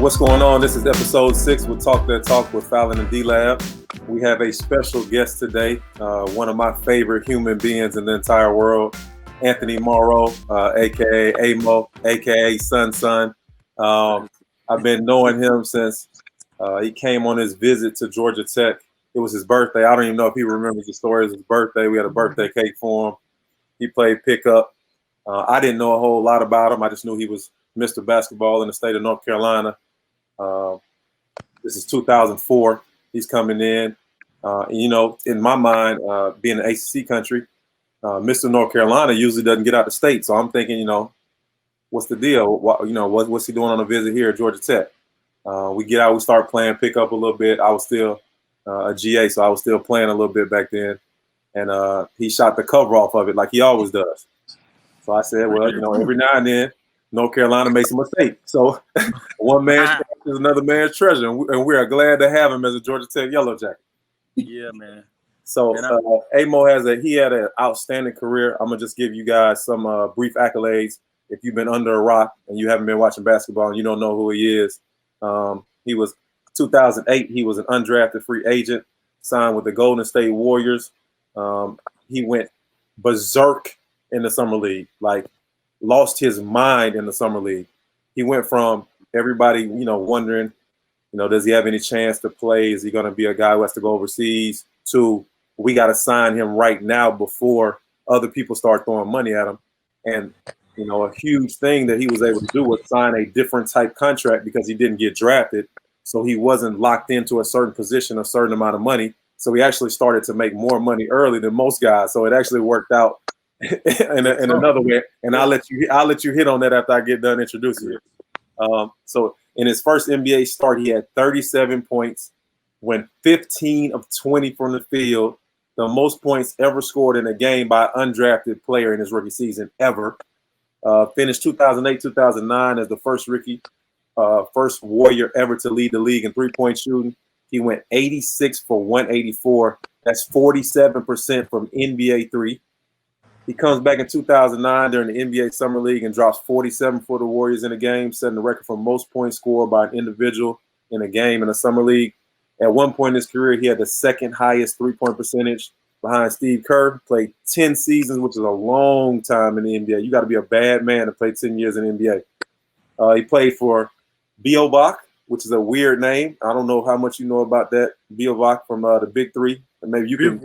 what's going on? This is episode 6 with Talk That Talk with Fallon and DLab. We have a special guest today, one of my favorite human beings in the entire world, Anthony Morrow, a.k.a. Amo, a.k.a. Son. I've been knowing him since he came on his visit to Georgia Tech. It was his birthday. I don't even know if he remembers the story. It was his birthday. We had a birthday cake for him. He played pickup. I didn't know a whole lot about him. I just knew he was Mr. Basketball in the state of North Carolina. This is 2004. He's coming in. In my mind, being an ACC country, Mr. North Carolina usually doesn't get out the state. So I'm thinking, what's the deal? What's he doing on a visit here at Georgia Tech? We get out, we start playing pickup a little bit. I was still a GA, so I was still playing a little bit back then. And he shot the cover off of it like he always does. So I said, well, every now and then, North Carolina makes a mistake. So one man's trash is another man's treasure. And we are glad to have him as a Georgia Tech Yellow Jacket. Yeah, man. So Amo he had an outstanding career. I'm going to just give you guys some brief accolades. If you've been under a rock and you haven't been watching basketball and you don't know who he is, he was 2008. He was an undrafted free agent, signed with the Golden State Warriors. He went berserk in the summer league, lost his mind in the summer league. He went from everybody, wondering, does he have any chance to play? Is he going to be a guy who has to go overseas? To we got to sign him right now before other people start throwing money at him. And, a huge thing that he was able to do was sign a different type contract because he didn't get drafted. So he wasn't locked into a certain position, a certain amount of money. So he actually started to make more money early than most guys. So it actually worked out in another way. And I'll let you hit on that after I get done introducing you. So in his first NBA start, he had 37 points, went 15 of 20 from the field, the most points ever scored in a game by an undrafted player in his rookie season ever. Finished 2008, 2009 as the first first Warrior ever to lead the league in three-point shooting. He went 86 for 184. That's 47% from NBA three. He comes back in 2009 during the NBA Summer League and drops 47 for the Warriors in a game, setting the record for most points scored by an individual in a game in a Summer League. At one point in his career, he had the second highest three-point percentage behind Steve Kerr. Played 10 seasons, which is a long time in the NBA. You got to be a bad man to play 10 years in the NBA. He played for Biobach, which is a weird name. I don't know how much you know about that. Biobach from the Big Three. Maybe you can.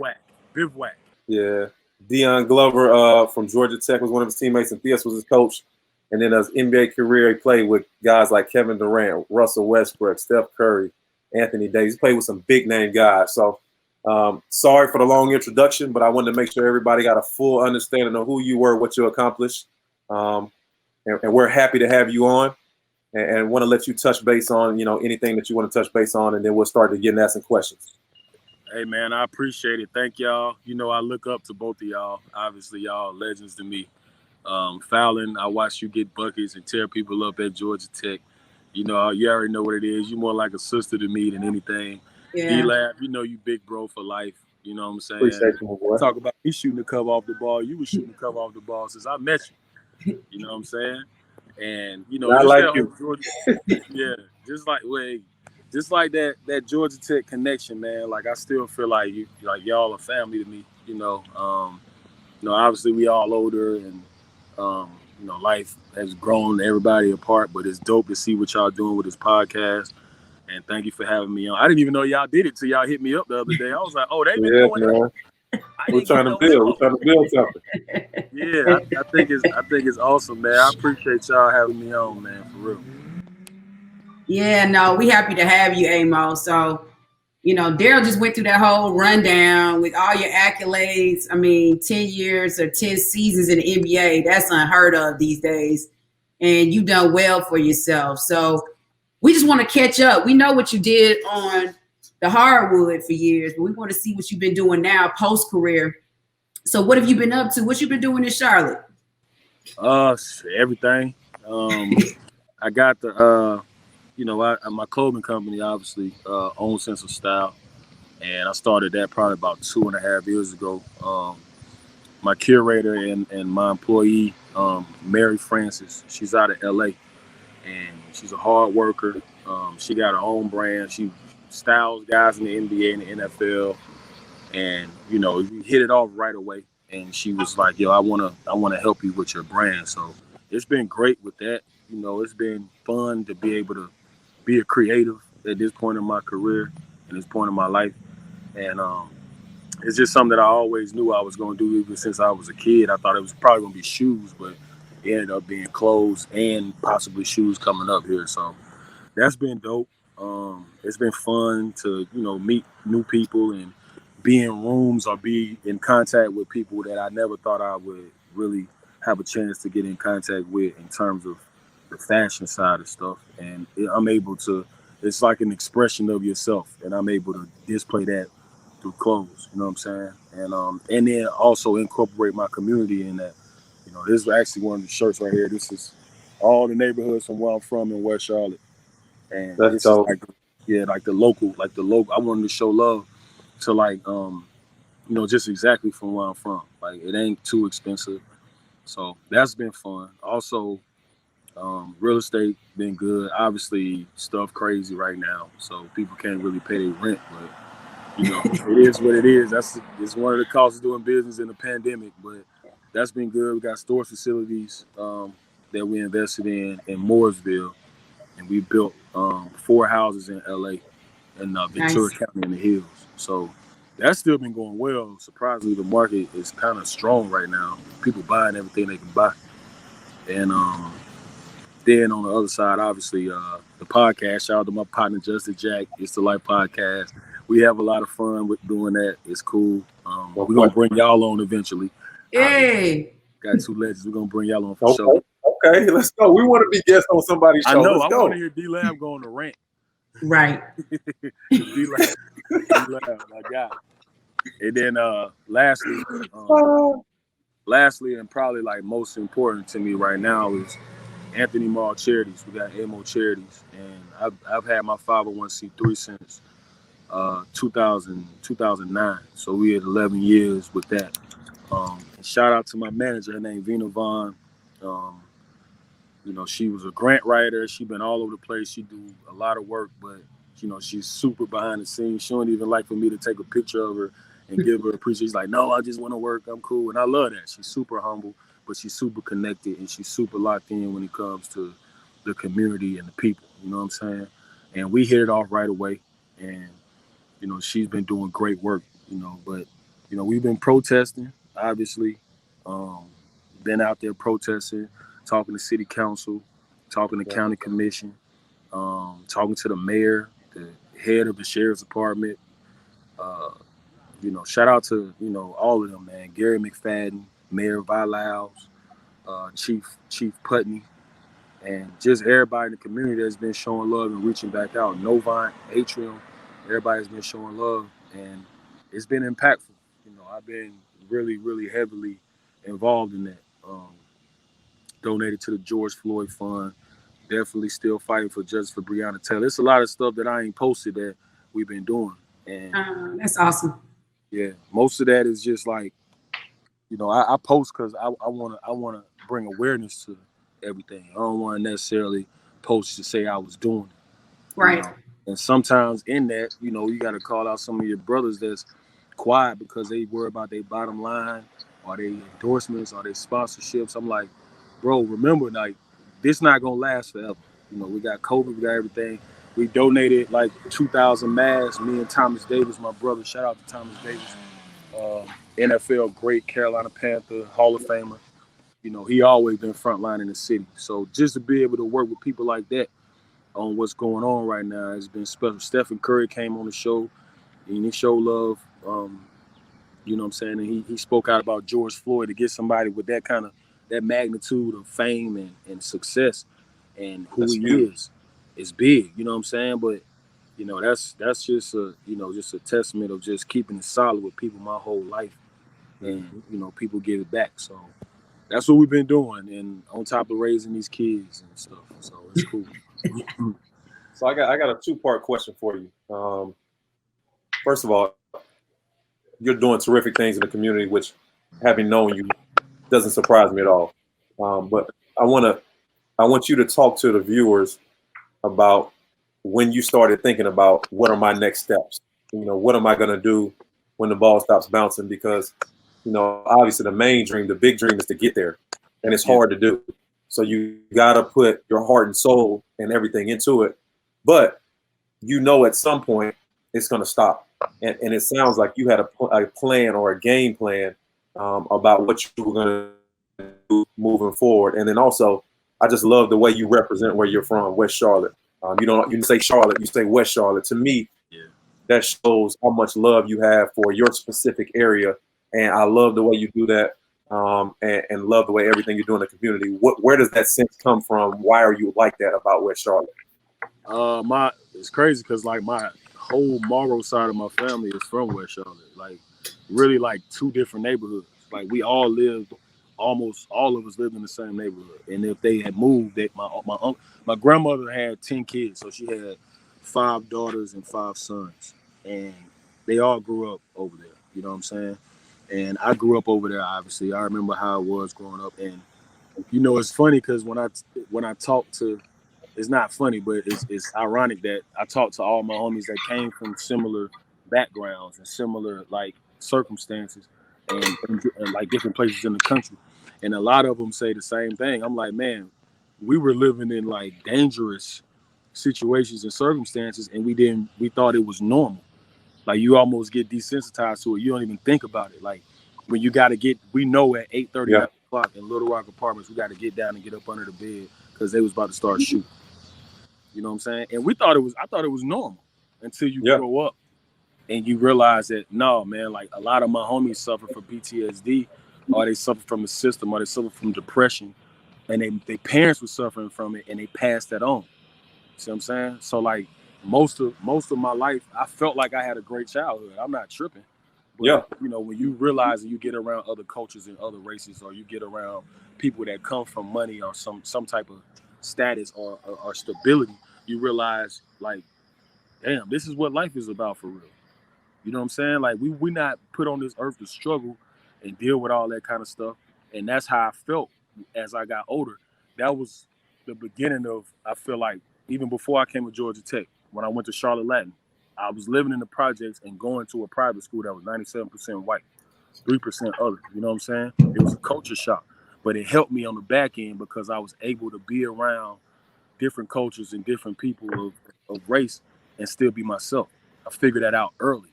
Bivouac. Yeah. Deion Glover from Georgia Tech was one of his teammates, and Theus was his coach. And then his NBA career, he played with guys like Kevin Durant, Russell Westbrook, Steph Curry, Anthony Davis. He played with some big-name guys. So sorry for the long introduction, but I wanted to make sure everybody got a full understanding of who you were, what you accomplished. And we're happy to have you on and want to let you touch base on, anything that you want to touch base on, and then we'll start to get into some questions. Hey, man, I appreciate it. Thank y'all. I look up to both of y'all. Obviously, y'all legends to me. Fallon, I watch you get buckets and tear people up at Georgia Tech. You already know what it is. You're more like a sister to me than anything. Yeah. DLab, you big bro for life. You know what I'm saying? Appreciate you, my boy. Talk about me shooting the cover off the ball. You were shooting the cover off the ball since I met you. You know what I'm saying? And, I like you. Georgia, yeah, just like that Georgia Tech connection, man. I still feel like y'all are family to me. Obviously we all older and life has grown everybody apart, but it's dope to see what y'all doing with this podcast. And thank you for having me on. I didn't even know y'all did it till y'all hit me up the other day. I was like, oh, they've been doing that. We're trying to build something. Yeah, I think it's awesome, man. I appreciate y'all having me on, man, for real. Yeah, no, we happy to have you, Amo. So, Daryl just went through that whole rundown with all your accolades. I mean, 10 years or 10 seasons in the NBA, that's unheard of these days. And you've done well for yourself. So we just want to catch up. We know what you did on the hardwood for years, but we want to see what you've been doing now post-career. So what have you been up to? What you been doing in Charlotte? Everything. I got the my clothing company obviously owns Sense of Style, and I started that probably about 2.5 years ago. My curator and my employee, Mary Francis, she's out of LA, and she's a hard worker. She got her own brand. She styles guys in the NBA and the NFL, and we hit it off right away. And she was like, "Yo, I wanna help you with your brand." So it's been great with that. It's been fun to be able to be a creative at this point in my career and this point in my life, and it's just something that I always knew I was going to do even since I was a kid. I thought it was probably going to be shoes, but it ended up being clothes and possibly shoes coming up here. So that's been dope. It's been fun to meet new people and be in rooms or be in contact with people that I never thought I would really have a chance to get in contact with in terms of the fashion side of stuff. And I'm able to. It's like an expression of yourself, and I'm able to display that through clothes. You know what I'm saying? And then also incorporate my community in that. This is actually one of the shirts right here. This is all the neighborhoods from where I'm from in West Charlotte. And That's this is dope. like the local. I wanted to show love to just exactly from where I'm from. Like it ain't too expensive. So that's been fun. Also, real estate been good. Obviously stuff crazy right now. So people can't really pay their rent, but it is what it is. It's one of the costs of doing business in the pandemic, but that's been good. We got storage facilities that we invested in Mooresville, and we built 4 houses in LA and Ventura Nice. County in the hills. So that's still been going well. Surprisingly, the market is kind of strong right now. People buying everything they can buy, and then on the other side, obviously, the podcast. Shout out to my partner Justin Jack. It's the Life Podcast. We have a lot of fun with doing that. It's cool. We're gonna bring y'all on eventually. Hey. Got 2 legends. We're gonna bring y'all on for Okay. sure. Okay, let's go. We want to be guests on somebody's I show. know. Let's I go. want to hear DLab go on the rant. Right. DLab, my guy. And then lastly, and probably like most important to me right now is Anthony Morrow Charities. We got AMO Charities, and I've had my 501c3 since 2009. So we had 11 years with that. Shout out to my manager, her name Vina Vaughn. She was a grant writer. She been all over the place. She do a lot of work, but she's super behind the scenes. She don't even like for me to take a picture of her and give her appreciation. She's like, no, I just want to work. I'm cool, and I love that. She's super humble, but she's super connected, and she's super locked in when it comes to the community and the people. You know what I'm saying? And we hit it off right away, and she's been doing great work. But we've been protesting, obviously. Been out there protesting, talking to city council, talking to county commission, talking to the mayor, the head of the sheriff's department. Shout out to all of them, man. Gary McFadden, Mayor Vilaus, Chief Putney, and just everybody in the community that's been showing love and reaching back out. Novant, Atrium, everybody's been showing love, and it's been impactful. I've been really, really heavily involved in that. Donated to the George Floyd Fund. Definitely still fighting for justice for Breonna Taylor. It's a lot of stuff that I ain't posted that we've been doing, and That's awesome. yeah, most of that is just like, I post because I want to bring awareness to everything. I don't want to necessarily post to say I was doing it. Right. And sometimes in that, you got to call out some of your brothers that's quiet because they worry about their bottom line or their endorsements or their sponsorships. I'm like, bro, remember, like, this not going to last forever. We got COVID, we got everything. We donated like 2,000 masks. Me and Thomas Davis, my brother, shout out to Thomas Davis, NFL great, Carolina Panther, Hall of Famer. He always been frontline in the city. So just to be able to work with people like that on what's going on right now has been special. Stephen Curry came on the show and he showed love. You know what I'm saying? And he spoke out about George Floyd. To get somebody with that magnitude of fame and success and who That's he huge. is big. You know what I'm saying? But that's just a testament of just keeping it solid with people my whole life, and people give it back. So that's what we've been doing, and on top of raising these kids and stuff. So it's cool. So I got a 2-part question for you. First of all, you're doing terrific things in the community, which, having known you, doesn't surprise me at all. But I want you to talk to the viewers about when you started thinking about what are my next steps? What am I going to do when the ball stops bouncing? Because, obviously the main dream, the big dream is to get there, and it's hard to do. So you got to put your heart and soul and everything into it. But at some point it's going to stop. And it sounds like you had a plan or a game plan about what you were going to do moving forward. And then also, I just love the way you represent where you're from, West Charlotte. You say Charlotte, you say West Charlotte. To me, that shows how much love you have for your specific area. And I love the way you do that, and love the way everything you do in the community. Where does that sense come from? Why are you like that about West Charlotte? It's crazy because like my whole Morrow side of my family is from West Charlotte. Like really like two different neighborhoods. Like we all lived, almost all of us lived in the same neighborhood. And if they had moved, my grandmother had 10 kids, so she had 5 daughters and 5 sons, and they all grew up over there. You know what I'm saying? And I grew up over there. Obviously, I remember how it was growing up. And it's funny because when I talk to, it's not funny, but it's ironic that I talk to all my homies that came from similar backgrounds and similar like circumstances and like different places in the country. And a lot of them say the same thing. I'm like, man, we were living in like dangerous situations and circumstances, and we thought it was normal. Like you almost get desensitized to it. You don't even think about it. Like when you we know at 8:30 o'clock in Little Rock Apartments, we got to get down and get up under the bed because they was about to start shooting. You know what I'm saying? And I thought it was normal until you grow up and you realize that, no, man, like a lot of my homies suffer from PTSD, or they suffer from the system, or they suffer from depression, and their parents were suffering from it and they passed that on. See what I'm saying? So like most of my life, I felt like I had a great childhood. I'm not tripping. But, when you realize that you get around other cultures and other races, or you get around people that come from money or some type of status or stability, you realize like, damn, this is what life is about for real. You know what I'm saying? Like we not put on this earth to struggle and deal with all that kind of stuff. And that's how I felt as I got older. That was the beginning of, I feel like, even before I came to Georgia Tech, when I went to Charlotte Latin, I was living in the projects and going to a private school that was 97% white, 3% other. You know what I'm saying? It was a culture shock, but it helped me on the back end because I was able to be around different cultures and different people of race and still be myself. I figured that out early.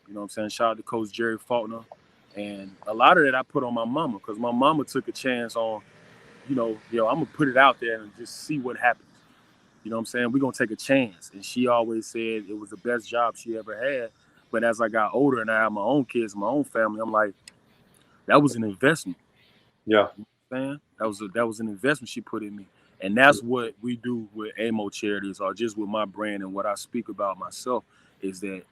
You know what I'm saying? Shout out to Coach Jerry Faulkner. And a lot of that I put on my mama, because my mama took a chance on, I'm going to put it out there and just see what happens. You know what I'm saying? We're going to take a chance. And she always said it was the best job she ever had. But as I got older and I had my own kids, my own family, I'm like, that was an investment. Yeah. You know what I'm saying? That was an investment she put in me. And that's what we do with AMO charities, or just with my brand and what I speak about myself, is that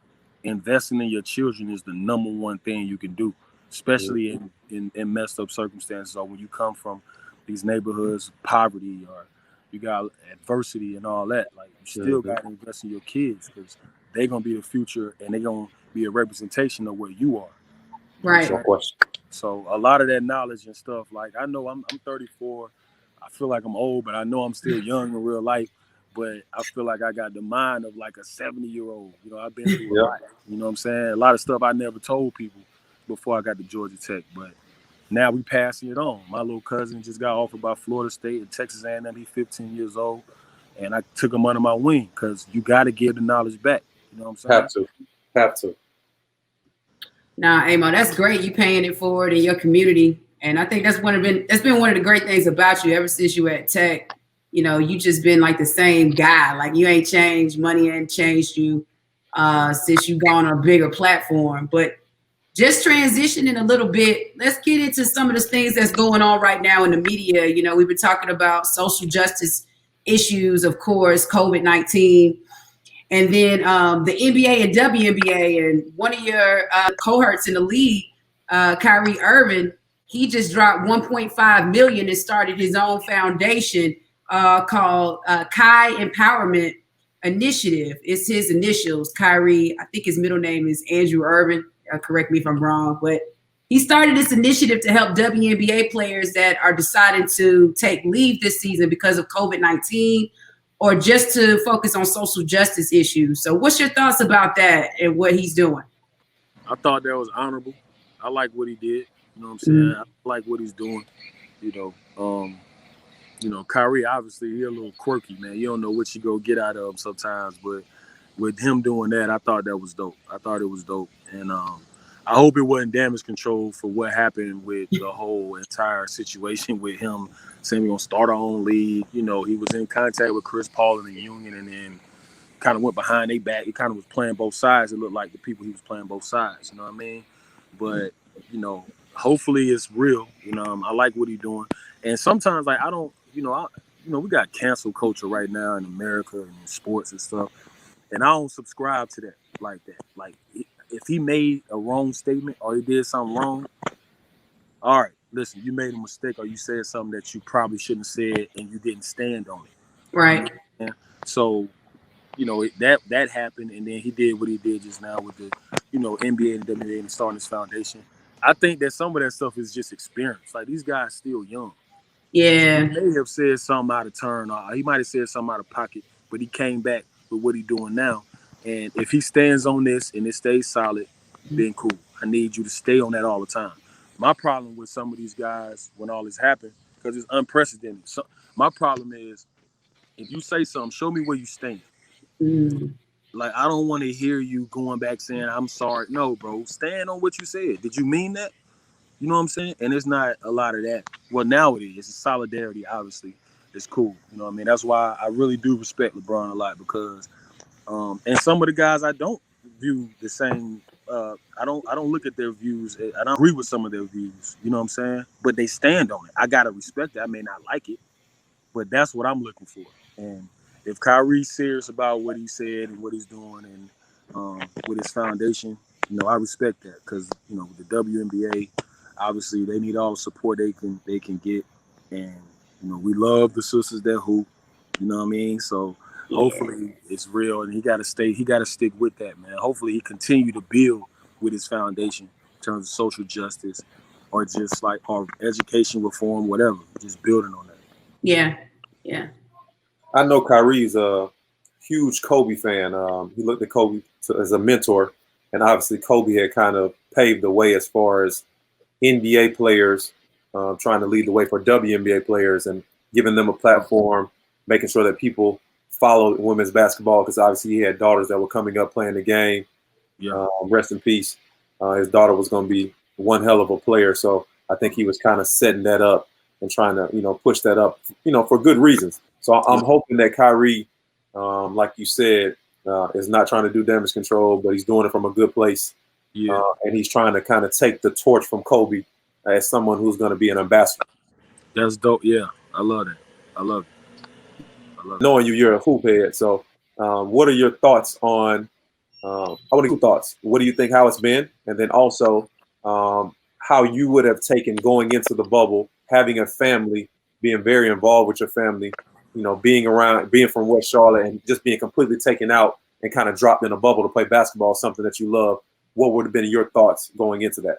investing in your children is the number one thing you can do, especially in messed up circumstances, or when you come from these neighborhoods, poverty, or you got adversity and all that. Like, you still got to invest in your kids, because they're going to be the future and they're going to be a representation of where you are. Right. So a lot of that knowledge and stuff, like, I know I'm 34. I feel like I'm old, but I know I'm still young in real life. But I feel like I got the mind of like a 70-year-old. I've been through a lot. You know what I'm saying? A lot of stuff I never told people before I got to Georgia Tech. But now we passing it on. My little cousin just got offered by Florida State and Texas A&M. He's 15 years old. And I took him under my wing, because you got to give the knowledge back. You know what I'm saying? Have to. Nah, Amo, that's great. You paying it forward in your community. And I think that's been one of the great things about you ever since you were at Tech. You just been like the same guy. Like, you ain't changed. Money ain't changed you since you gone on a bigger platform. But just transitioning a little bit, let's get into some of the things that's going on right now in the media. We've been talking about social justice issues, of course, COVID-19, and then the NBA and WNBA, and one of your cohorts in the league, Kyrie Irving, he just dropped $1.5 million and started his own foundation called Kai Empowerment Initiative. It's his initials, Kyrie. I think his middle name is Andrew Irvin. Correct me if I'm wrong, but he started this initiative to help WNBA players that are deciding to take leave this season because of COVID-19, or just to focus on social justice issues. So what's your thoughts about that and what he's doing? I thought that was honorable. I like what he did. You know what I'm saying? I like what he's doing. Kyrie, obviously, he a little quirky, man. You don't know what you go get out of him sometimes, but with him doing that, I thought that was dope. I thought it was dope. And I hope it wasn't damage control for what happened with the whole entire situation with him saying we're going to start our own league. You know, he was in contact with Chris Paul in the union and then kind of went behind their back. He kind of was playing both sides. It looked like the people he was playing both sides, you know what I mean? But, hopefully it's real. I like what he's doing. And sometimes, like, I don't, we got cancel culture right now in America and in sports and stuff. And I don't subscribe to that like that. Like, if he made a wrong statement or he did something wrong, all right, listen, you made a mistake or you said something that you probably shouldn't have said and you didn't stand on it. Right. So, that happened, and then he did what he did just now with the, NBA and WNBA and starting his foundation. I think that some of that stuff is just experience. Like, these guys still young. Yeah. He may have said something out of turn, or he might have said something out of pocket, but he came back with what he's doing now. And if he stands on this and it stays solid, then cool. I need you to stay on that all the time. My problem with some of these guys when all this happened, because it's unprecedented. So my problem is, if you say something, show me where you stand. Like, I don't want to hear you going back saying, I'm sorry. No, bro, stand on what you said. Did you mean that? You know what I'm saying? And it's not a lot of that. Well, now it is. It's solidarity, obviously. It's cool. You know what I mean? That's why I really do respect LeBron a lot, because and some of the guys I don't view the same. I don't look at their views. I don't agree with some of their views. You know what I'm saying? But they stand on it. I gotta respect it. I may not like it, but that's what I'm looking for. And if Kyrie's serious about what he said and what he's doing and with his foundation, I respect that, because the WNBA, obviously, they need all the support they can get, and we love the sisters that hoop. You know what I mean? So hopefully it's real, and he got to stick with that, man. Hopefully he continue to build with his foundation in terms of social justice, or just like our education reform, whatever. Just building on that. Yeah. I know Kyrie's a huge Kobe fan. He looked at Kobe as a mentor, and obviously Kobe had kind of paved the way as far as NBA players, trying to lead the way for WNBA players and giving them a platform, making sure that people follow women's basketball, because obviously he had daughters that were coming up playing the game. Yeah. Rest in peace. His daughter was going to be one hell of a player. So I think he was kind of setting that up and trying to, push that up, for good reasons. So I'm hoping that Kyrie, like you said, is not trying to do damage control, but he's doing it from a good place. Yeah. And he's trying to kind of take the torch from Kobe as someone who's going to be an ambassador. That's dope. Yeah, I love that. I love it. Knowing you're a hoop head. So what are your thoughts on what do you think how it's been? And then also how you would have taken going into the bubble, having a family, being very involved with your family, being from West Charlotte and just being completely taken out and kind of dropped in a bubble to play basketball, something that you love. What would have been your thoughts going into that?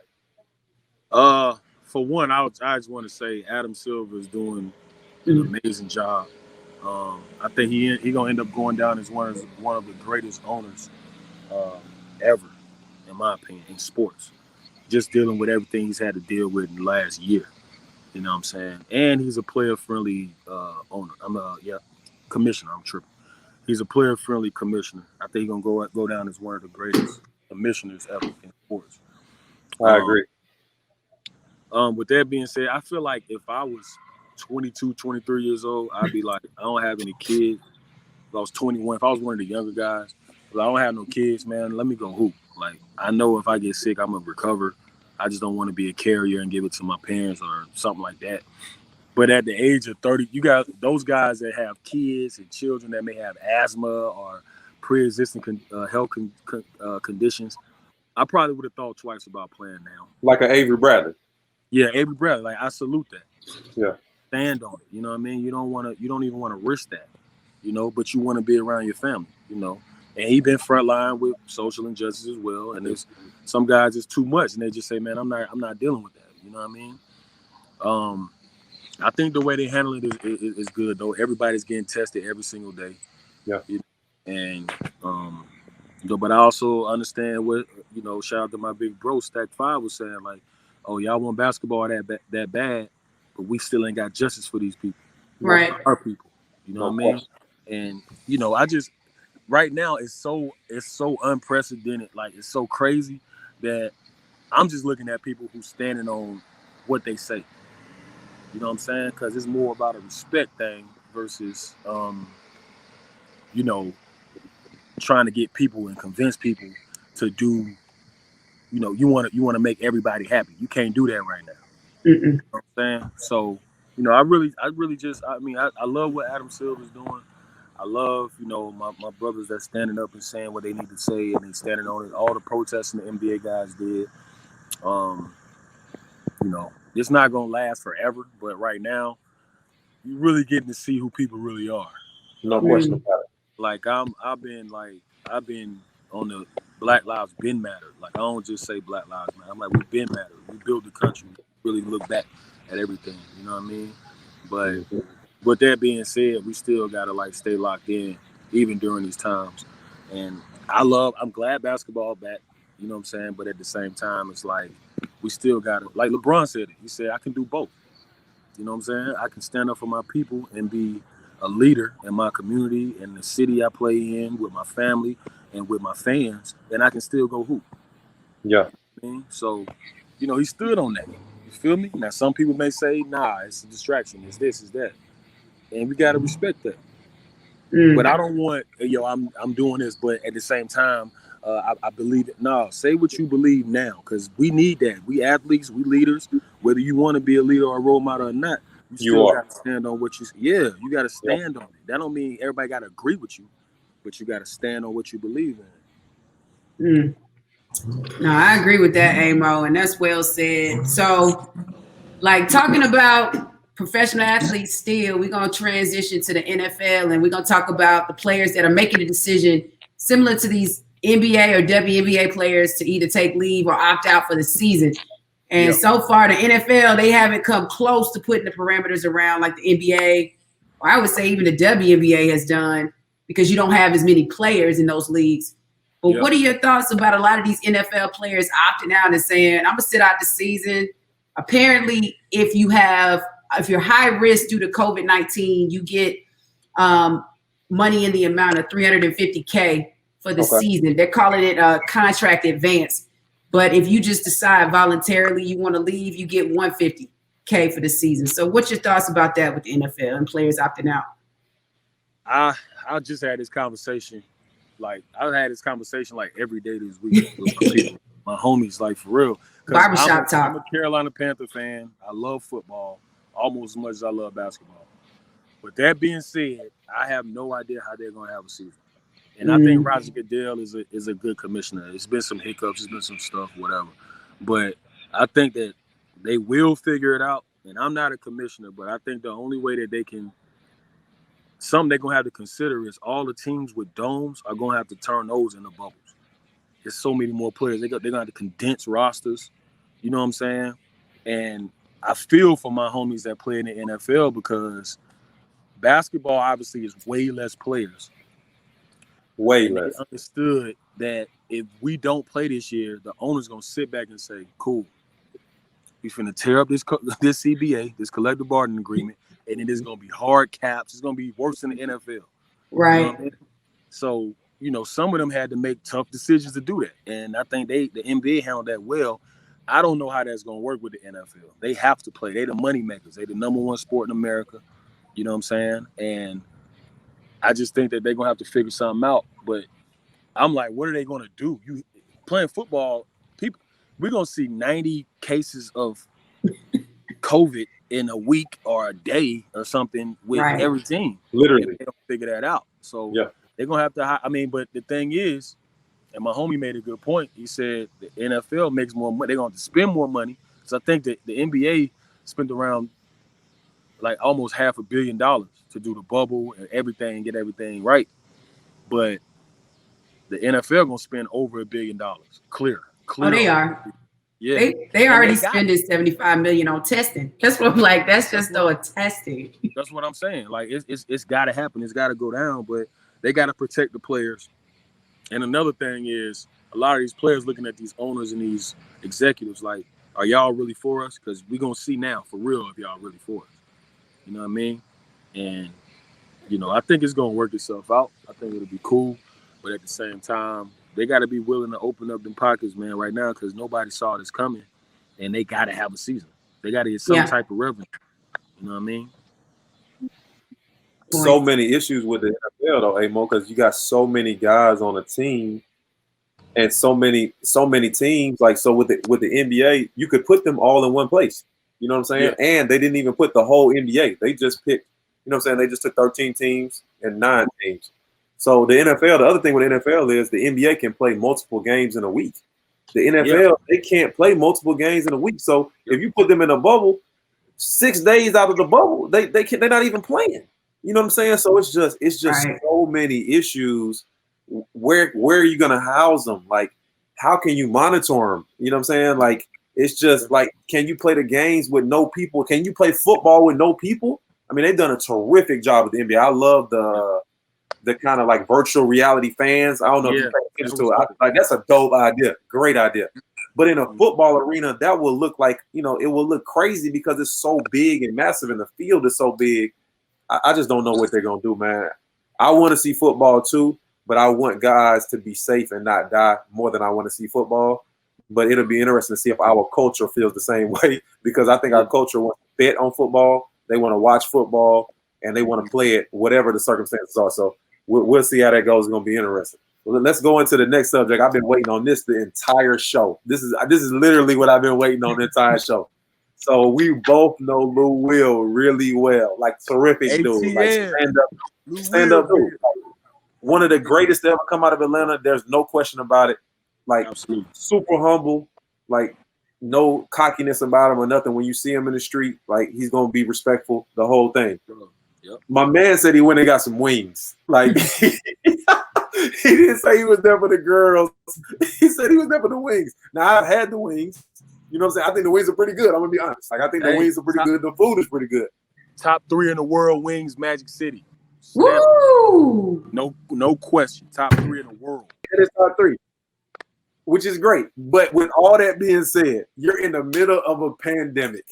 For one, I just want to say Adam Silver is doing an amazing job. I think he gonna end up going down as one of the greatest owners ever, in my opinion, in sports. Just dealing with everything he's had to deal with in the last year. You know what I'm saying? And he's a player-friendly owner. Commissioner. I'm tripping. He's a player-friendly commissioner. I think he's gonna go down as one of the greatest commissioners ever in sports. I agree. With that being said, I feel like if I was 22, 23 years old, I'd be like, I don't have any kids. If I was 21, if I was one of the younger guys, I don't have no kids, man, let me go hoop. Like, I know if I get sick, I'm going to recover. I just don't want to be a carrier and give it to my parents or something like that. But at the age of 30, you got those guys that have kids and children that may have asthma or pre-existing health conditions. I probably would have thought twice about playing now. Like an Avery Bradley. Yeah, Avery Bradley. Like, I salute that. Yeah. Stand on it. You know what I mean? You don't even want to risk that, but you want to be around your family, And he been frontline with social injustice as well. And there's some guys it's too much and they just say, man, I'm not dealing with that. You know what I mean? I think the way they handle it is good though. Everybody's getting tested every single day. Yeah. And but I also understand what shout out to my big bro Stack 5 was saying, like, oh, y'all want basketball that bad, but we still ain't got justice for these people. Right. Our people. You know what I mean? And I just right now it's so unprecedented, like it's so crazy that I'm just looking at people who standing on what they say. You know what I'm saying? Because it's more about a respect thing versus trying to get people and convince people to do, you want to make everybody happy. You can't do that right now. Mm-mm. You know what I'm saying? So, I really just, I love what Adam Silver's doing. I love, my brothers that's standing up and saying what they need to say and they standing on it. All the protesting the NBA guys did. It's not going to last forever, but right now, you're really getting to see who people really are. No question about it. Like I've been on the Black Lives Been Matter. Like I don't just say Black Lives Matter. I'm like, we've been mattered. We built the country. Really look back at everything. You know what I mean? But with that being said, we still gotta like stay locked in even during these times. And I'm glad basketball back. You know what I'm saying? But at the same time, it's like we still gotta, like LeBron said it. He said, I can do both. You know what I'm saying? I can stand up for my people and be a leader in my community and the city I play in with my family and with my fans, and I can still go hoop. Yeah. So, he stood on that. You feel me? Now, some people may say, nah, it's a distraction. It's this, it's that. And we got to respect that. But I don't want, I'm doing this, but at the same time, I believe it. No, say what you believe now, because we need that. We athletes, we leaders, whether you want to be a leader or a role model or not, you still got to stand on what you got to stand on it. That don't mean everybody got to agree with you, but you got to stand on what you believe in. No, I agree with that, Amo, and that's well said. So, like talking about professional athletes still, we're going to transition to the NFL and we're going to talk about the players that are making a decision similar to these NBA or WNBA players to either take leave or opt out for the season. And so far, the NFL, they haven't come close to putting the parameters around like the NBA, or I would say even the WNBA has done, because you don't have as many players in those leagues. But what are your thoughts about a lot of these NFL players opting out and saying, I'm going to sit out the season? Apparently, if you're high risk due to COVID-19, you get money in the amount of $350K for the season. They're calling it a contract advance. But if you just decide voluntarily you want to leave, you get $150K for the season. So what's your thoughts about that with the NFL and players opting out? I just had this conversation. Like, I've had this conversation like every day this week with my people, my homies, like for real. Barbershop talk. I'm a Carolina Panther fan. I love football almost as much as I love basketball. But that being said, I have no idea how they're going to have a season. And I think Roger Goodell is a good commissioner. It's been some hiccups, it's been some stuff, whatever. But I think that they will figure it out. And I'm not a commissioner, but I think the only way that they can, something they're going to have to consider is all the teams with domes are going to have to turn those into bubbles. There's so many more players. They're going to have to condense rosters. You know what I'm saying? And I feel for my homies that play in the NFL because basketball obviously is way less players. Way less. They understood that if we don't play this year, the owner's going to sit back and say, cool, we finna tear up this CBA, this collective bargaining agreement, and it is going to be hard caps. It's going to be worse than the NFL. Right. You know what I mean? So, some of them had to make tough decisions to do that. And I think the NBA handled that well. I don't know how that's going to work with the NFL. They have to play. They the money makers. They the number one sport in America. You know what I'm saying? And I just think that they're going to have to figure something out. But I'm like, what are they going to do? You playing football, people, we're going to see 90 cases of COVID in a week or a day or something with every team. Literally. They don't figure that out. So they're going to have to, but the thing is, and my homie made a good point. He said the NFL makes more money. They're going to have to spend more money. So I think that the NBA spent around like almost $500 million to do the bubble and everything, get everything right. But the NFL going to spend over $1 billion. Clear. Oh, they are. Yeah, they already spending $75 million on testing. That's what I'm like. That's just though a testing. That's what I'm saying. Like it's got to happen. It's got to go down. But they got to protect the players. And another thing is a lot of these players looking at these owners and these executives like, are y'all really for us? Because we're gonna see now for real if y'all really for us. You know what I mean? And you know, I think it's gonna work itself out. I think it'll be cool. But at the same time, they got to be willing to open up them pockets, man, right now, because nobody saw this coming, and they got to have a season. They got to get some type of revenue. You know what I mean? So many issues with the NFL, though, Amo, because you got so many guys on a team, and so many teams. Like, so with the NBA, you could put them all in one place. You know what I'm saying? Yeah. And they didn't even put the whole NBA. They just picked. You know what I'm saying? They just took 13 teams and 9 teams. So the NFL, the other thing with the NFL is the NBA can play multiple games in a week. The NFL, they can't play multiple games in a week. So if you put them in a bubble, 6 days out of the bubble, they're not even playing. You know what I'm saying? So it's just right. So many issues. Where are you gonna house them? Like, how can you monitor them? You know what I'm saying? Like, it's just like, can you play the games with no people? Can you play football with no people? I mean, they've done a terrific job with the NBA. I love the kind of like virtual reality fans. I don't know if you pay attention to it. Like, that's a dope idea. Great idea. But in a football arena, that will look like, you know, it will look crazy because it's so big and massive and the field is so big. I just don't know what they're going to do, man. I want to see football too, but I want guys to be safe and not die more than I want to see football. But it'll be interesting to see if our culture feels the same way, because I think our culture wants to bet on football. They want to watch football and they want to play it, whatever the circumstances are. So we'll see how that goes. It's going to be interesting. Well, let's go into the next subject. I've been waiting on this the entire show. This is literally what I've been waiting on the entire show. So we both know Lou Will really well, like terrific dude, like stand up dude. Like, one of the greatest to ever come out of Atlanta. There's no question about it. Like, absolutely. Super humble, like no cockiness about him or nothing. When you see him in the street, like, he's gonna be respectful, the whole thing. Yep. My man said he went and got some wings. Like, he didn't say he was there for the girls. He said he was there for the wings. Now, I've had the wings. You know what I'm saying? I think the wings are pretty good. I'm gonna be honest. Like, I think the wings are pretty good. The food is pretty good. Top 3 in the world wings, Magic City. Woo! No question. Top 3 in the world. It is top 3, which is great. But with all that being said, you're in the middle of a pandemic.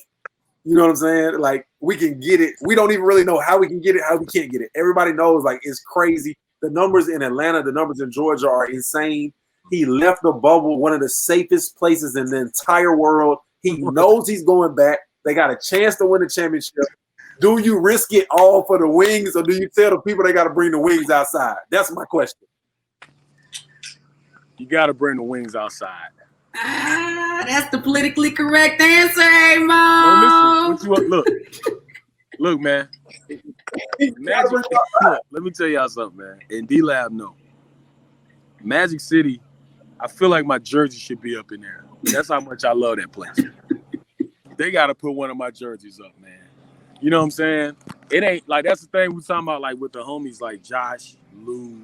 You know what I'm saying? Like, we can get it. We don't even really know how we can get it, how we can't get it. Everybody knows, like, it's crazy. The numbers in Atlanta, the numbers in Georgia are insane. He left the bubble, one of the safest places in the entire world. He knows he's going back. They got a chance to win the championship. Do you risk it all for the wings, or do you tell the people they got to bring the wings outside? That's my question. You got to bring the wings outside. That's the politically correct answer, Mo. No, listen, look, man. Let me tell y'all something, man. And DLab, no. Magic City, I feel like my jersey should be up in there. That's how much I love that place. They got to put one of my jerseys up, man. You know what I'm saying? It ain't like, that's the thing we're talking about, like with the homies like Josh, Lou,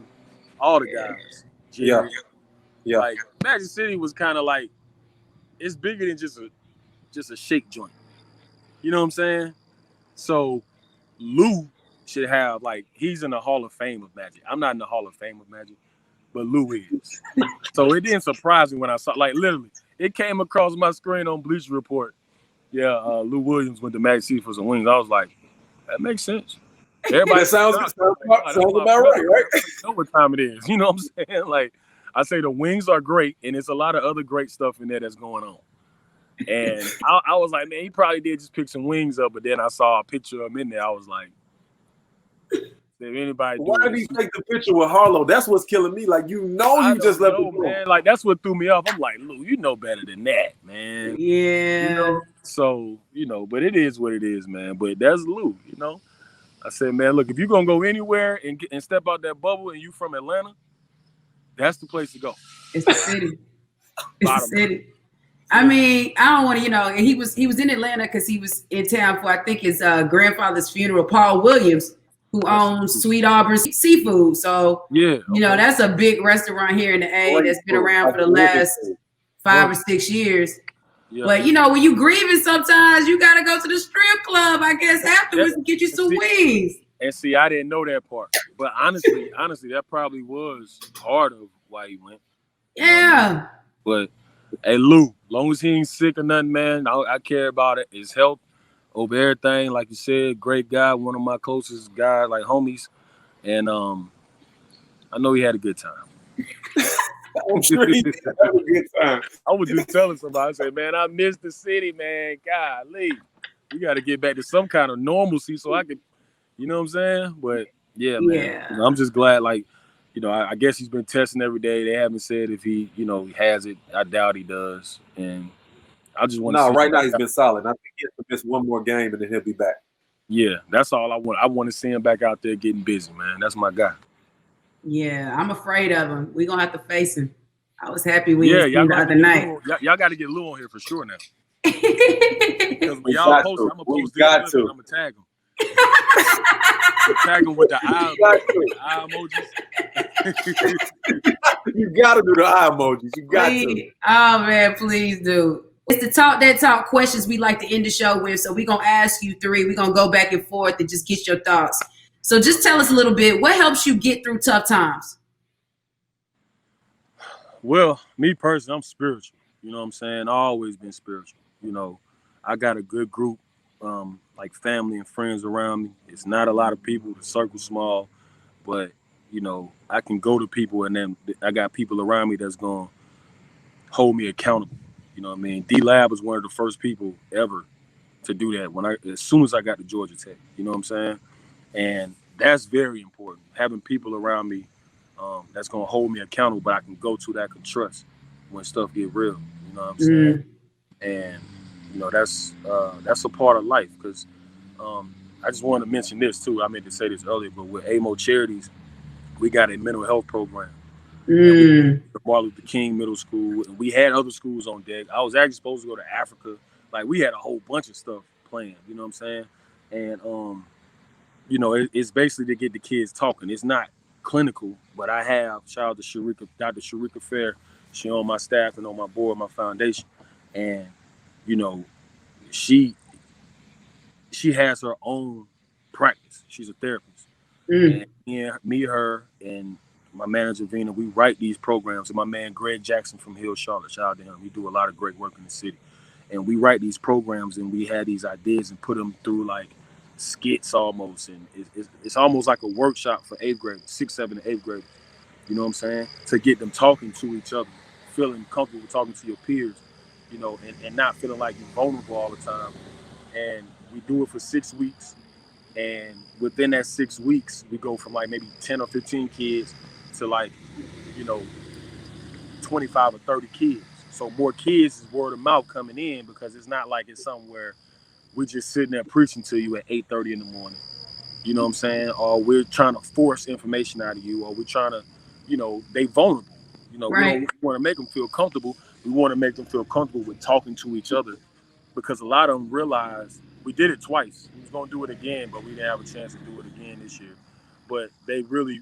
all the guys. Jerry. Yeah. Like, Magic City was kind of like, it's bigger than just a shake joint. You know what I'm saying? So Lou should have, like, he's in the Hall of Fame of Magic. I'm not in the Hall of Fame of Magic, but Lou is. So it didn't surprise me when I saw, like, literally, it came across my screen on Bleacher Report. Yeah, Lou Williams went to Magic City for some wings. I was like, that makes sense. Everybody sounds about right? You know what time it is. You know what I'm saying? Like, I say the wings are great, and it's a lot of other great stuff in there that's going on. And I was like, man, he probably did just pick some wings up, but then I saw a picture of him in there. I was like, if anybody why did he take the picture with Harlow? That's what's killing me. Like, you just left him, man. Like, that's what threw me off. I'm like, Lou, you know better than that, man. Yeah. You know? So, you know, but it is what it is, man. But that's Lou, you know. I said, man, look, if you're going to go anywhere and step out that bubble and you from Atlanta, that's the place to go. It's the city. It's the city. I mean, I don't want to, you know, he was in Atlanta because he was in town for, I think, his grandfather's funeral, Paul Williams, who owns Sweet Auburn Seafood. So, yeah, you know, that's a big restaurant here in the A that's been around for the last 5 or 6 years. Yeah. But you know, when you grieving, sometimes you gotta go to the strip club, I guess, afterwards and get you some wings. And see, I didn't know that part. But honestly, that probably was part of why he went. Yeah. But hey, Lou, long as he ain't sick or nothing, man, I care about it. His health over everything. Like you said, great guy, one of my closest guys, like homies. And I know he had a good time. I'm sure he did have a good time. I was just telling somebody, I said, man, I miss the city, man. Golly. We got to get back to some kind of normalcy so I could, you know what I'm saying? But yeah, man. Yeah. You know, I'm just glad, like, you know, I guess he's been testing every day. They haven't said if he, you know, he has it. I doubt he does. And I just want to see. Right now he's been solid. I think he has to miss one more game and then he'll be back. Yeah, that's all I want. I want to see him back out there getting busy, man. That's my guy. Yeah, I'm afraid of him. We're gonna have to face him. I was happy we y'all the other night. Y'all got to get Lou on here for sure now. Because when y'all post, I'm gonna post this clip and I'm gonna tag him. Tag him with the eye emojis. You gotta do the eye emojis. You got to. Oh man, please do. It's the talk that talk questions we like to end the show with. So we're gonna ask you three. We're gonna go back and forth and just get your thoughts. So just tell us a little bit. What helps you get through tough times? Well, me personally, I'm spiritual. You know what I'm saying? I've always been spiritual. You know, I got a good group, like family and friends around me. It's not a lot of people. The circle's small, but you know, I can go to people, and then I got people around me that's gonna hold me accountable. You know what I mean? DLab was one of the first people ever to do that as soon as I got to Georgia Tech. You know what I'm saying? And that's very important. Having people around me that's gonna hold me accountable, but I can go to that I can trust when stuff get real. You know what I'm saying? And you know that's a part of life. Because I just wanted to mention this too. I meant to say this earlier, but with AMO Charities, we got a mental health program. The Martin Luther King Middle School, and we had other schools on deck. I was actually supposed to go to Africa. Like, we had a whole bunch of stuff planned. You know what I'm saying? And you know, it's basically to get the kids talking. It's not clinical, but I have shout out to Dr. Sharika Fair. She on my staff and on my board, my foundation, and you know, she has her own practice. She's a therapist, and me, her, and my manager Vina, we write these programs. And my man Greg Jackson from Hill, Charlotte, shout out to him. We do a lot of great work in the city, and we write these programs, and we had these ideas and put them through like skits almost, and it's almost like a workshop for 8th grade, 6th, 7th, and 8th grade. You know what I'm saying? To get them talking to each other, feeling comfortable talking to your peers, you know, and not feeling like you're vulnerable all the time. And we do it for 6 weeks, and within that 6 weeks, we go from like maybe 10 or 15 kids to like, you know, 25 or 30 kids. So more kids is word of mouth coming in, because it's not like it's somewhere we're just sitting there preaching to you at 8:30 in the morning. You know what I'm saying? Or we're trying to force information out of you, or we're trying to, you know, they vulnerable. You know, we don't want to make them feel comfortable. We want to make them feel comfortable with talking to each other, because a lot of them realize we did it twice. We was going to do it again, but we didn't have a chance to do it again this year. But they really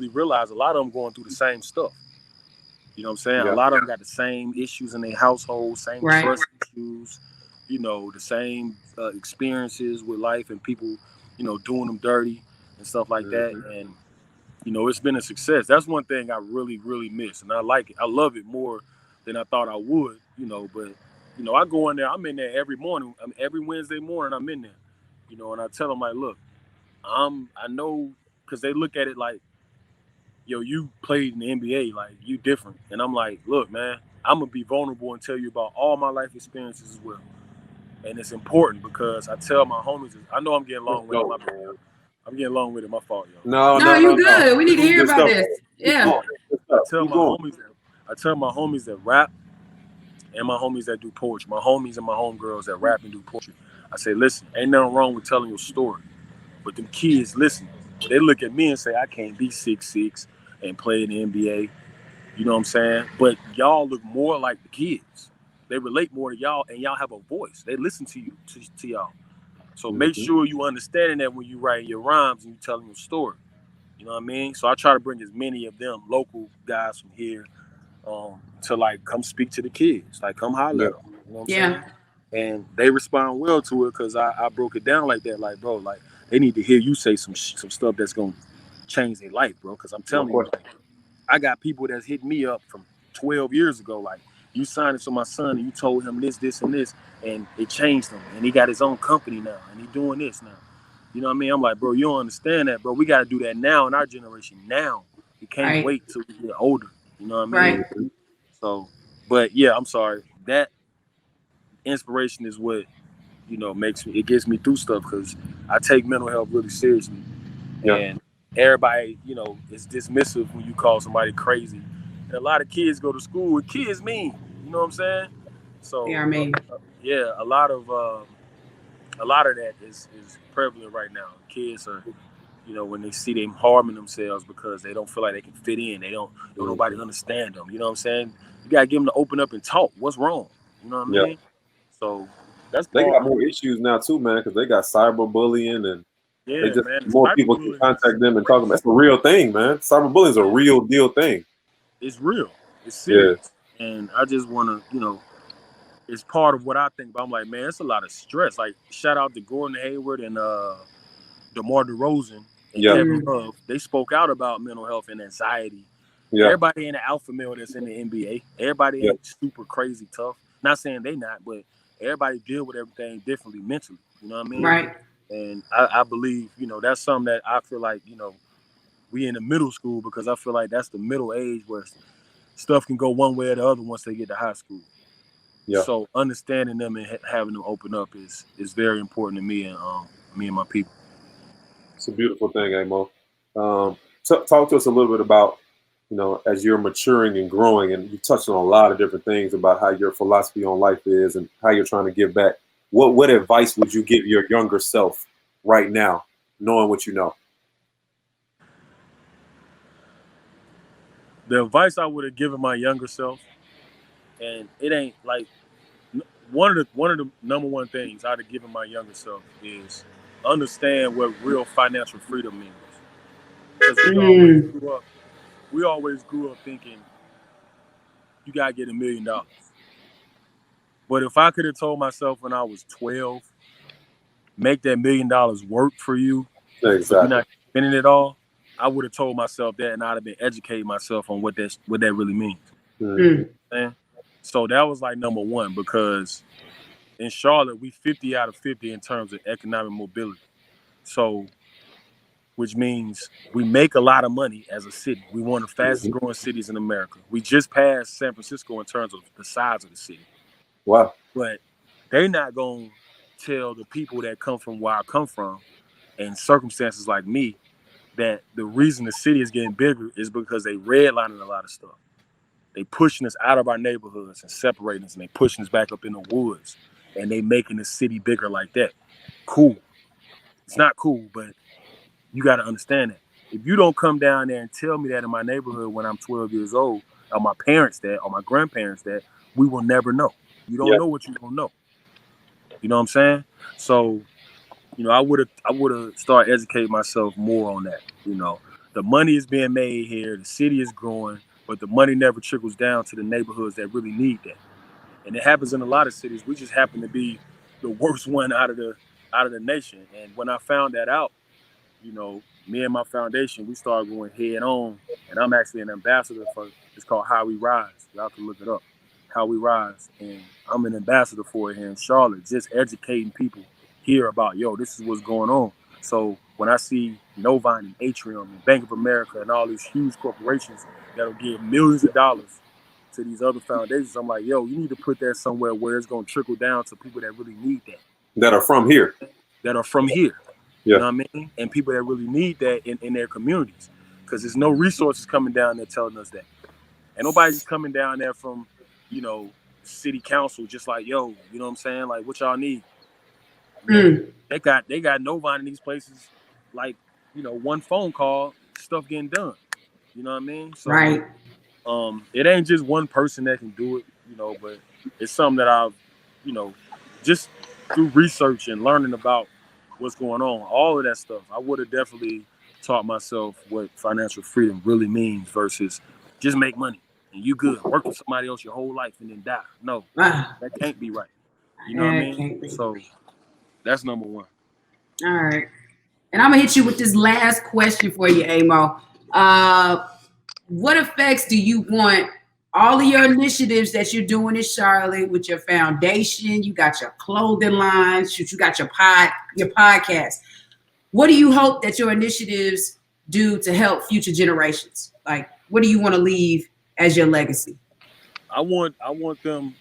realize a lot of them going through the same stuff. You know what I'm saying? Yeah. A lot of them got the same issues in their household, same trust issues, you know, the same experiences with life, and people, you know, doing them dirty and stuff like that. And, you know, it's been a success. That's one thing I really, really miss. And I like it. I love it more than I thought I would, you know. But, you know, I go in there. I'm in there every morning. Every Wednesday morning, I'm in there, you know. And I tell them, like, look, I know, because they look at it like, yo, you played in the NBA, like, you different. And I'm like, look, man, I'm going to be vulnerable and tell you about all my life experiences as well. And it's important, because I tell my homies, I know I'm getting long with it. I'm getting long with it. My fault, yo. No, you're good. We need to hear about this. Yeah. I tell my homies that rap, and my homies that do poetry, my homies and my homegirls that rap and do poetry. I say, listen, ain't nothing wrong with telling your story. But them kids, listen, they look at me and say, I can't be 6'6" and play in the NBA. You know what I'm saying? But y'all look more like the kids. They relate more to y'all, and y'all have a voice. They listen to you, to y'all. So make sure you understanding that when you write your rhymes and you telling your story. You know what I mean? So I try to bring as many of them, local guys from here, to like come speak to the kids, like come holler Yeah. at them. You know what I'm Yeah. saying? And they respond well to it because I broke it down like that. Like, bro, like they need to hear you say some stuff that's gonna change their life, bro. Because I'm No telling you, question. like, I got people that's hit me up from 12 years ago. Like, you signed it to my son and you told him this, and this, and it changed him. And he got his own company now, and he doing this now. You know what I mean? I'm like, bro, you don't understand that, bro. We got to do that now in our generation. Now, we can't Right. wait till we get older. You know what I mean? Right. So, but yeah, I'm sorry. That inspiration is what makes me. It gets me through stuff because I take mental health really seriously, Yeah. and everybody is dismissive when you call somebody crazy. And a lot of kids go to school with kids mean. You know what I'm saying? They So are me. yeah, a lot of that is prevalent right now. Kids are when they see them harming themselves because they don't feel like they can fit in. They don't nobody understand them. You know what I'm saying? You gotta get them to open up and talk. What's wrong? You know what I Yeah. mean? So that's They got part. more issues now too, man, because they got cyberbullying and they Yeah, just man. more people can Cyberbullying contact them and talk about. crazy. It's a real thing, man. Cyberbullying is a real deal thing. It's real. It's Yeah. serious. And I just wanna, it's part of what I think. But I'm like, man, it's a lot of stress. Like, shout out to Gordon Hayward and DeMar DeRozan and Yeah. Kevin Love. They spoke out about mental health and anxiety. Yeah. Everybody ain't an alpha male that's in the NBA. Everybody Yeah. ain't super crazy tough. Not saying they not, but everybody deal with everything differently mentally. You know what I mean? Right. And I believe, that's something that I feel like, we in the middle school because I feel like that's the middle age where stuff can go one way or the other once they get to high school. Yeah. So understanding them and having them open up is very important to me and my people. It's a beautiful thing, Amo. Talk to us a little bit about, as you're maturing and growing, and you touched on a lot of different things about how your philosophy on life is and how you're trying to give back. What advice would you give your younger self right now, knowing what you know? The advice I would have given my younger self, and it ain't like one of the number one things I'd have given my younger self is understand what real financial freedom means. Because Mm. we always grew up thinking you gotta get $1 million. But if I could have told myself when I was 12, make that $1 million work for you, so you're Exactly. not spending it all, I would have told myself that, and I'd have been educating myself on what that really means. Mm-hmm. Mm. Man. So that was like number one because in Charlotte we 50 out of 50 in terms of economic mobility. So which means we make a lot of money as a city. We one of the fastest growing cities in America. We just passed San Francisco in terms of the size of the city. Wow. But they're not going to tell the people that come from where I come from and circumstances like me that the reason the city is getting bigger is because they redlining a lot of stuff. They pushing us out of our neighborhoods and separating us, and they pushing us back up in the woods, and they making the city bigger like that. Cool. It's not cool, but you got to understand that. If you don't come down there and tell me that in my neighborhood when I'm 12 years old, or my parents that, or my grandparents that, we will never know. You don't Yeah. know what you don't know. You know what I'm saying? So, I would have started educating myself more on that. The money is being made here, the city is growing, but the money never trickles down to the neighborhoods that really need that. And it happens in a lot of cities. We just happen to be the worst one out of the nation. And when I found that out, me and my foundation, we started going head on. And I'm actually an ambassador for, it's called How We Rise. Y'all can look it up. How We Rise. And I'm an ambassador for it here in Charlotte, just educating people here about, this is what's going on. So when I see Novine and Atrium and Bank of America and all these huge corporations that'll give millions of dollars to these other foundations, I'm like, you need to put that somewhere where it's going to trickle down to people that really need That are from here. that are from here. Yeah. You know what I mean? And people that really need that in their communities. Because there's no resources coming down there telling us that. And nobody's coming down there from, city council just like, you know what I'm saying? Like, what y'all need? Mm. They got Novine in these places, like, one phone call, stuff getting done. You know what I mean? So Right. it ain't just one person that can do it, but it's something that I've, just through research and learning about what's going on, all of that stuff, I would have definitely taught myself what financial freedom really means versus just make money. and you good. Work with somebody else your whole life and then die. No, Ah, that can't be right. You know what I mean? can't be. So that's number one. All right. And I'm gonna hit you with this last question for you, Amo. What effects do you want all of your initiatives that you're doing in Charlotte with your foundation? You got your clothing line, shoot, you got your podcast. What do you hope that your initiatives do to help future generations? Like, what do you want to leave as your legacy? I want them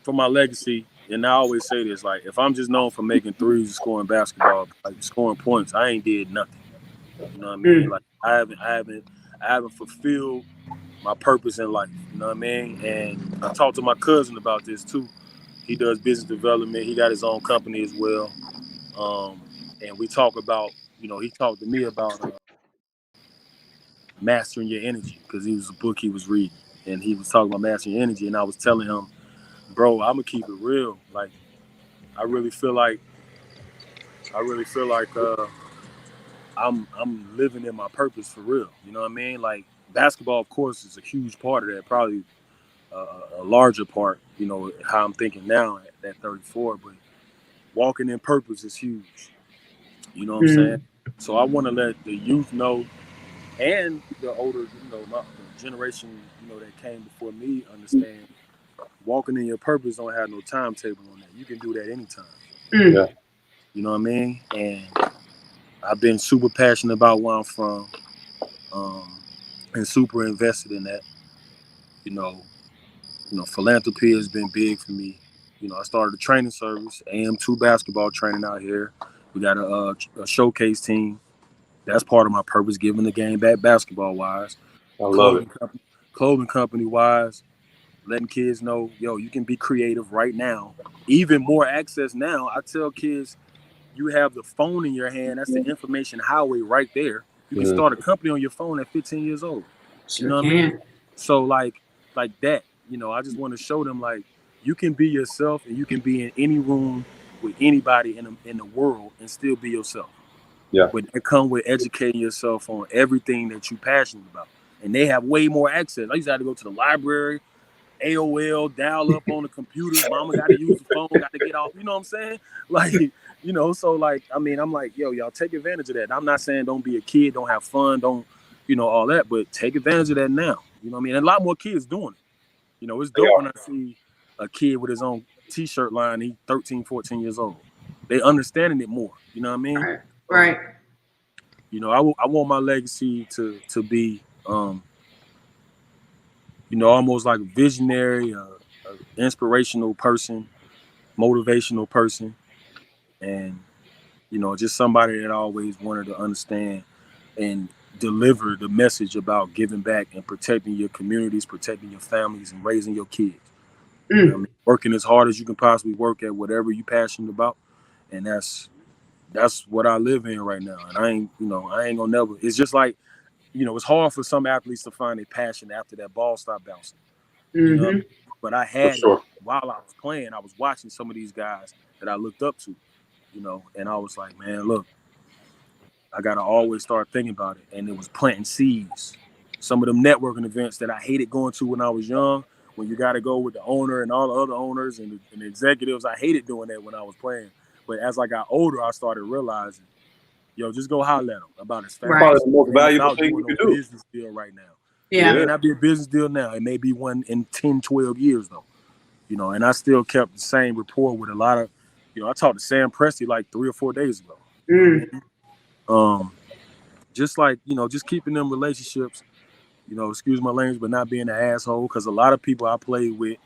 for my legacy, and I always say this: like, if I'm just known for making threes and scoring basketball, like scoring points, I ain't did nothing. You know what I mean? Like, I haven't fulfilled my purpose in life. You know what I mean? And I talked to my cousin about this too. He does business development. He got his own company as well. And we talk about, he talked to me about mastering your energy, because he was a book he was reading, and he was talking about mastering your energy. And I was telling him, bro, I'm gonna keep it real. Like, I really feel like I'm living in my purpose for real. You know what I mean? Like, basketball, of course, is a huge part of that. Probably a larger part. How I'm thinking now at 34, but walking in purpose is huge. You know what I'm saying? So I want to let the youth know, and the older, the generation, that came before me, understand walking in your purpose don't have no timetable on that. You can do that anytime. Yeah. You know what I mean? And I've been super passionate about where I'm from, and super invested in that. Philanthropy has been big for me. I started a training service, AM2 basketball training out here. We got a showcase team. That's part of my purpose, giving the game back basketball wise. I love it. Clothing company wise, letting kids know, you can be creative right now. Even more access now. I tell kids, you have the phone in your hand. That's the information highway right there. You can start a company on your phone at 15 years old. Sure, you know what I mean? So like that, I just want to show them, like, you can be yourself, and you can be in any room with anybody in the world and still be yourself. Yeah. But it comes with educating yourself on everything that you're passionate about. And they have way more access. I used to have to go to the library, AOL, dial up on the computer. Mama got to use the phone, got to get off. You know what I'm saying? Like, so like, I mean, I'm like, y'all take advantage of that. I'm not saying don't be a kid, don't have fun, don't, all that, but take advantage of that now. You know what I mean? And a lot more kids doing it. It's dope when I see a kid with his own T-shirt line. He's 13, 14 years old. They understanding it more. You know what I mean? Right. I want my legacy to be, almost like a visionary, a inspirational person, motivational person, and just somebody that I always wanted to understand and deliver the message about giving back and protecting your communities, protecting your families, and raising your kids. You know what I mean? Working as hard as you can possibly work at whatever you're passionate about, and that's what I live in right now. And I ain't gonna never. It's just like, it's hard for some athletes to find a passion after that ball stopped bouncing. But I had it while I was playing. I was watching some of these guys that I looked up to, and I was like, man, look, I gotta always start thinking about it. And it was planting seeds. Some of them networking events that I hated going to when I was young, when you gotta go with the owner and all the other owners and the executives, I hated doing that when I was playing. But as I got older, I started realizing, just go holler at them about his family. Probably the most valuable thing you can do. Business deal right now. Yeah. It may not be a business deal now. It may be one in 10, 12 years though. And I still kept the same rapport with a lot of, I talked to Sam Presti like 3 or 4 days ago. Just like, just keeping them relationships, excuse my language, but not being an asshole. Because a lot of people I played with,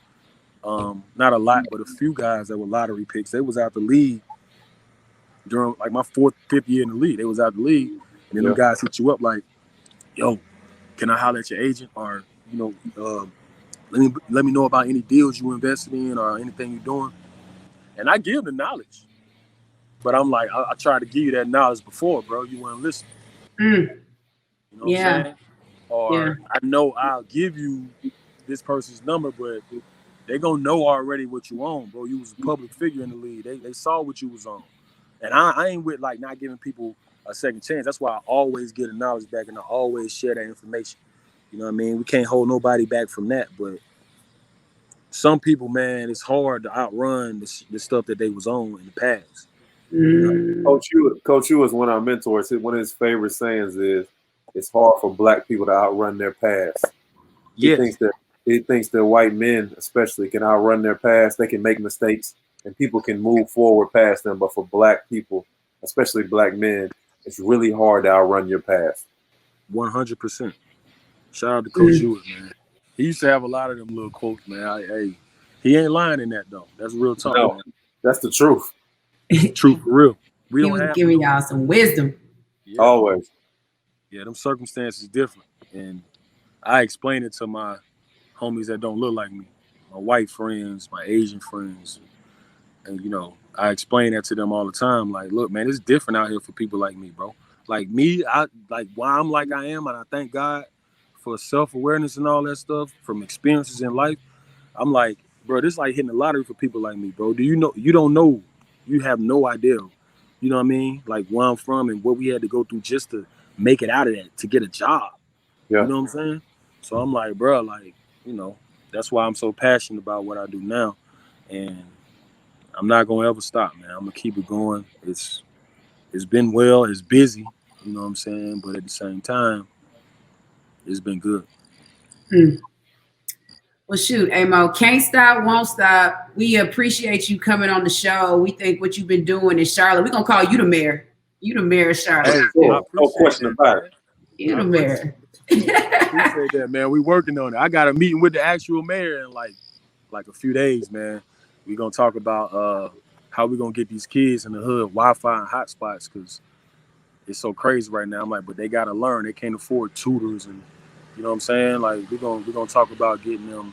not a lot, but a few guys that were lottery picks, they was out the league during like my 4th, 5th year in the league. They was out the league, and then them guys hit you up like, yo, can I holler at your agent? Or, let me know about any deals you invested in or anything you're doing. And I give the knowledge. But I'm like, I tried to give you that knowledge before, bro. You weren't listening. You know what I'm saying? Or I know I'll give you this person's number, but they gonna know already what you own, bro. You was a public figure in the league. They saw what you was on. And I ain't with like not giving people a second chance. That's why I always get the knowledge back and I always share that information. You know what I mean? We can't hold nobody back from that. But some people, man, it's hard to outrun the stuff that they was on in the past. Coach U is one of our mentors. One of his favorite sayings is, "It's hard for Black people to outrun their past." Yes. He thinks that white men, especially, can outrun their past. They can make mistakes, and people can move forward past them. But for Black people, especially Black men, it's really hard to outrun your past. 100%. Shout out to Coach Ewart, man. He used to have a lot of them little quotes, man. He ain't lying in that though. That's real talk. No, man. That's the truth. Truth for real. He was giving y'all some wisdom. Yeah. Always. Yeah, them circumstances different, and I explain it to my homies that don't look like me, my white friends, my Asian friends, and you know, I explain that to them all the time. Like, look, man, it's different out here for people like me, bro. Like me, I like why I'm like I am, and I thank God for self-awareness and all that stuff from experiences in life. I'm like, bro, this is like hitting the lottery for people like me, bro. Do you know? You don't know. You have no idea. You know what I mean? Like where I'm from and what we had to go through just to make it out of that, to get a job. Yeah. You know what I'm saying? So I'm like, bro, like, you know, that's why I'm so passionate about what I do now. And I'm not going to ever stop, man. I'm going to keep it going. It's been well. It's busy. You know what I'm saying? But at the same time, it's been good. Well, shoot, Amo, can't stop, won't stop. We appreciate you coming on the show. We think what you've been doing in Charlotte, we're going to call you the mayor. You the mayor of Charlotte. Hey, no question about it. You the mayor. Appreciate that, man. We working on it. I got a meeting with the actual mayor in like a few days, man. We're going to talk about how we're going to get these kids in the hood Wi-Fi and hotspots because it's so crazy right now. I'm like, but they got to learn. They can't afford tutors and you know what I'm saying? Like we're gonna talk about getting them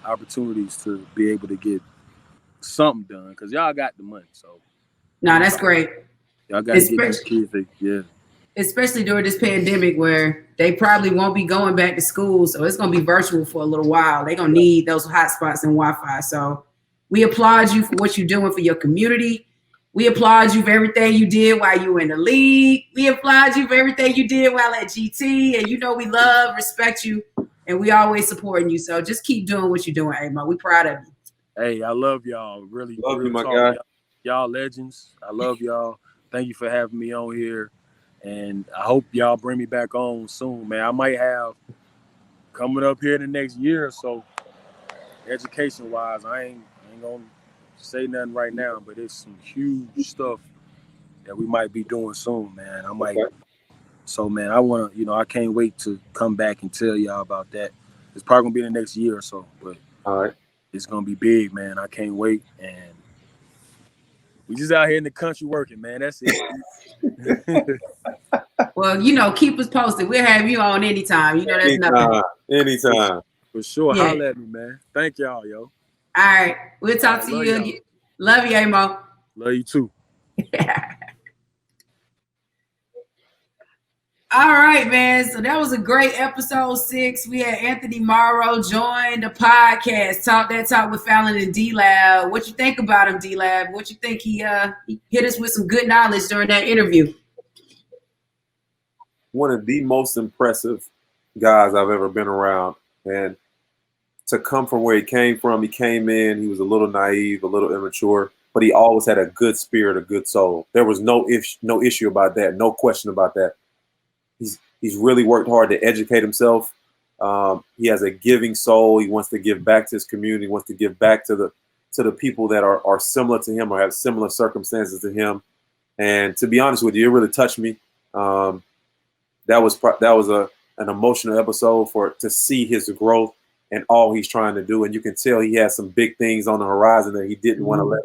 opportunities to be able to get something done because y'all got the money. So no, that's great. Y'all got to get these kids. Yeah. Especially during this pandemic where they probably won't be going back to school, so it's gonna be virtual for a little while. They're gonna need those hotspots and Wi-Fi. So we applaud you for what you're doing for your community. We applaud you for everything you did while you were in the league. We applaud you for everything you did while at GT. And you know we love, respect you, and we always supporting you. So just keep doing what you're doing, Amo. We proud of you. Hey, I love y'all. Really love you, my guy. Y'all legends. I love y'all. Thank you for having me on here. And I hope y'all bring me back on soon, man. I might have coming up here in the next year or so, education-wise. I ain't going to say nothing right now, but it's some huge stuff that we might be doing soon, man. So, man, I want to, you know, I can't wait to come back and tell y'all about that. It's probably going to be in the next year or so, but all right, it's going to be big, man. I can't wait. And we just out here in the country working, man. That's it. Well, you know, keep us posted. We'll have you on anytime. You know, that's nothing. Anytime. For sure. Yeah. Holla at me, man. Thank y'all, yo. All right. We'll talk to you again. Love you, Amo. Love you too. All right, man. So that was a great episode 6. We had Anthony Morrow join the podcast. Talk that talk with Fallon and DLab. What you think about him, DLab? What you think he hit us with some good knowledge during that interview? One of the most impressive guys I've ever been around. And to come from where he came in, he was a little naive, a little immature, but he always had a good spirit, a good soul. There was no issue about that, no question about that. He's really worked hard to educate himself. He has a giving soul. He wants to give back to his community, wants to give back to the people that are similar to him or have similar circumstances to him. And to be honest with you, it really touched me. That was an emotional episode to see his growth and all he's trying to do. And you can tell he has some big things on the horizon that he didn't want to let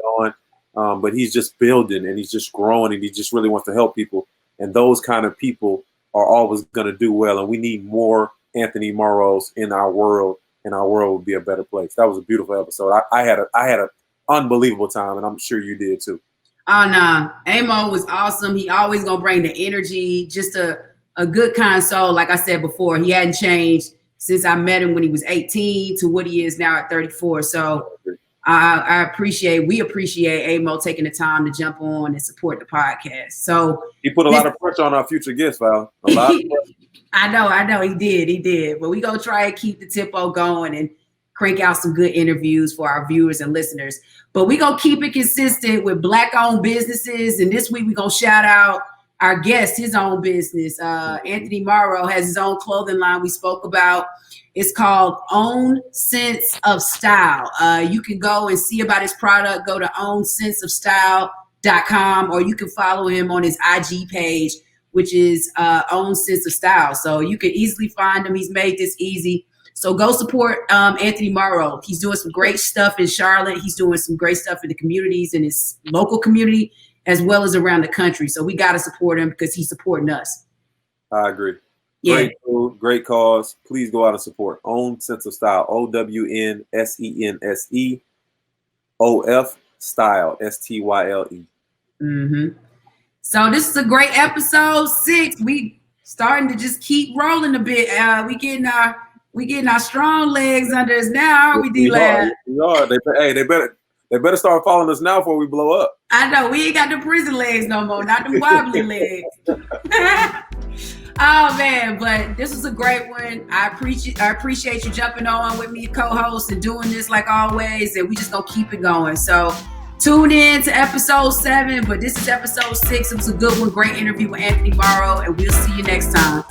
on. But he's just building and he's just growing and he just really wants to help people. And those kind of people are always going to do well. And we need more Anthony Morrows in our world, and our world would be a better place. That was a beautiful episode. I had an unbelievable time, and I'm sure you did too. Oh, no. Amo was awesome. He always going to bring the energy, just a good kind soul. Like I said before, he hadn't changed since I met him when he was 18 to what he is now at 34. So we appreciate Amo taking the time to jump on and support the podcast. So he put a lot of pressure on our future guests, Fallon. A lot of pressure. I know he did. But we gonna try and keep the tempo going and crank out some good interviews for our viewers and listeners. But we gonna keep it consistent with Black-owned businesses. And this week we gonna shout out our guest, his own business. Anthony Morrow has his own clothing line we spoke about. It's called Own Sense of Style. You can go and see about his product. Go to ownsenseofstyle.com, or you can follow him on his IG page, which is Own Sense of Style. So you can easily find him. He's made this easy. So go support Anthony Morrow. He's doing some great stuff in Charlotte. He's doing some great stuff in the communities, in his local community, as well as around the country. So we got to support him because he's supporting us. I agree. Yeah. Great food, great cause. Please go out and support Own Sense of Style. OWNSENSEOF Style. STYLE. Mm-hmm. So this is a great episode 6. We starting to just keep rolling a bit. We getting our strong legs under us now. We DLab. We are. They better start following us now before we blow up. I know we ain't got the prison legs no more, not the wobbly legs. Oh man, but this was a great one. I appreciate you jumping on with me, co-host, and doing this like always. And we just gonna keep it going. So tune in to episode 7, but this is episode 6. It was a good one, great interview with Anthony Morrow, and we'll see you next time.